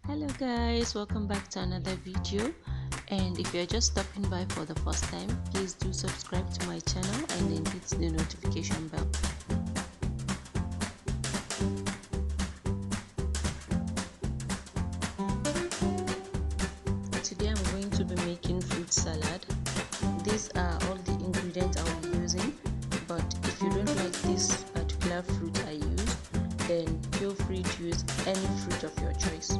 Hello guys, welcome back to another video. And if you're just stopping by for the first time, please do subscribe to my channel and then hit the notification bell. Today I'm going to be making fruit salad. These are all the ingredients I'll be using, but if you don't like this particular fruit I use, then feel free to use any fruit of your choice.